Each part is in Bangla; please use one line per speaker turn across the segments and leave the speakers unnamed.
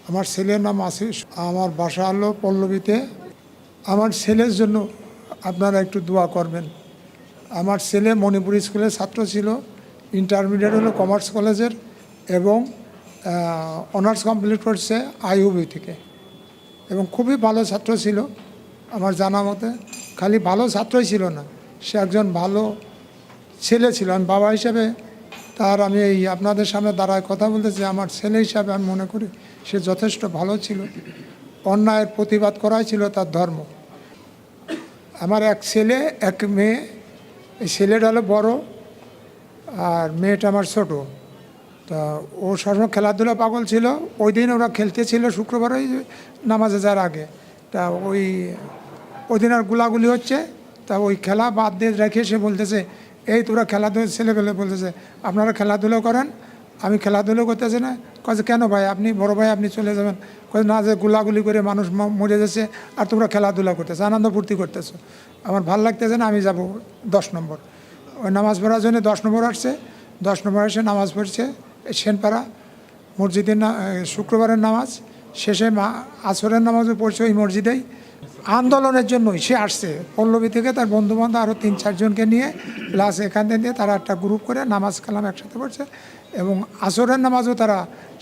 আমার ছেলের নাম আশিস, আমার বাসা হলো পল্লবীতে। আমার ছেলের জন্য আপনারা একটু দোয়া করবেন। আমার ছেলে মণিপুর স্কুলের ছাত্র ছিল, ইন্টারমিডিয়েট হলো কমার্স কলেজের এবং অনার্স কমপ্লিট করছে আইইউবি থেকে এবং খুবই ভালো ছাত্র ছিল আমার জানা মতে। খালি ভালো ছাত্রই ছিল না, সে একজন ভালো ছেলে ছিল। আমি বাবা হিসাবে আমি এই আপনাদের সামনে দাঁড়ায় কথা বলতেছি, আমার ছেলে হিসাবে আমি মনে করি সে যথেষ্ট ভালো ছিল। অন্যায়ের প্রতিবাদ করাই ছিল তার ধর্ম। আমার এক ছেলে এক মেয়ে, এই ছেলেটা হলো বড় আর মেয়েটা আমার ছোট। তা ও সবসময় খেলাধুলা পাগল ছিল। ওই দিন ওরা খেলতে ছিল শুক্রবার ওই নামাজে যাওয়ার আগে। তা ওই দিন আর গুলাগুলি হচ্ছে, তা ওই খেলা বাদ দিয়ে রেখে সে বলতেছে, এই তোরা খেলাধুলা, ছেলেবেলে বলতেছে আপনারা খেলাধুলো করেন, আমি খেলাধুলো করতেছি না। কাজে কেন ভাই, আপনি বড় ভাই আপনি চলে যাবেন। কাজে না, যে গুলাগুলি করে মানুষ মরে যাচ্ছে আর তোমরা খেলাধুলা করতেছো, আনন্দ ফুর্তি করতেছো, আমার ভাল লাগতেছে না, আমি যাব 10 নম্বর। ওই নামাজ পড়ার জন্য 10 নম্বর আসছে। 10 নম্বর এসে নামাজ পড়ছে সেনপাড়া মসজিদের শুক্রবারের নামাজ শেষে আসরের নামাজও পড়ছে ওই মসজিদেই। আন্দোলনের জন্যই সে আসছে পল্লবী থেকে, তার বন্ধুবান্ধব আরও 3-4 জনকে নিয়ে, প্লাস এখান থেকে তারা একটা গ্রুপ করে নামাজ কালাম একসাথে পড়ছে এবং আসরের নামাজও তারা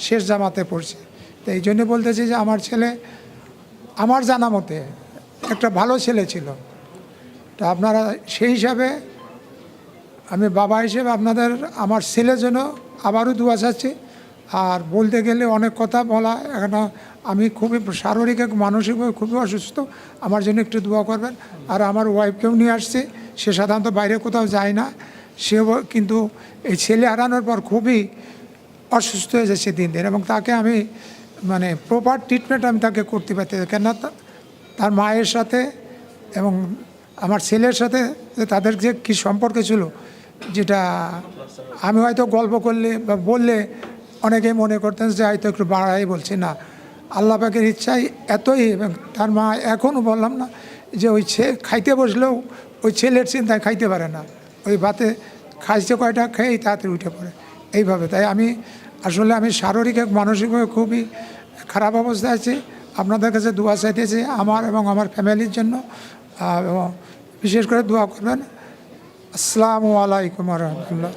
শেষ জামাতে পড়ছে। তো এই জন্যে বলতেছি যে আমার ছেলে আমার জানা মতে একটা ভালো ছেলে ছিল। তা আপনারা সেই হিসাবে আমি বাবা হিসেবে আপনাদের আমার ছেলের জন্য আবারও দোয়া চাচ্ছি। আর বলতে গেলে অনেক কথা বলা, এখন আমি খুবই শারীরিক মানসিকভাবে খুবই অসুস্থ, আমার জন্য একটু দোয়া করবেন। আর আমার ওয়াইফকেও নিয়ে আসছে, সে সাধারণত বাইরে কোথাও যায় না, সেও কিন্তু এই ছেলে হারানোর পর খুবই অসুস্থ হয়ে যাচ্ছে দিন দিন, এবং তাকে আমি মানে প্রপার ট্রিটমেন্ট আমি তাকে করতে পারতে, কেন তার মায়ের সাথে এবং আমার ছেলের সাথে তাদের যে কী সম্পর্ক ছিল, যেটা আমি হয়তো গল্প করলে বা বললে অনেকেই মনে করতেন যে হয়তো একটু বাড়াই বলছি, না, আল্লাহ পাকের ইচ্ছাই এতই। এবং তার মা এখনও বললাম না যে ওই খাইতে বসলেও ওই ছেলের চিন্তায় খাইতে পারে না, ওই ভাতে খাইছে কয়টা খেয়েই তাড়াতাড়ি উঠে পড়ে এইভাবে। তাই আমি শারীরিক মানসিকভাবে খুবই খারাপ অবস্থায় আছি। আপনাদের কাছে দোয়া চাইতেছি আমার এবং আমার ফ্যামিলির জন্য, এবং বিশেষ করে দোয়া করবেন। আসসালামু আলাইকুম রহমতুল্লাহ।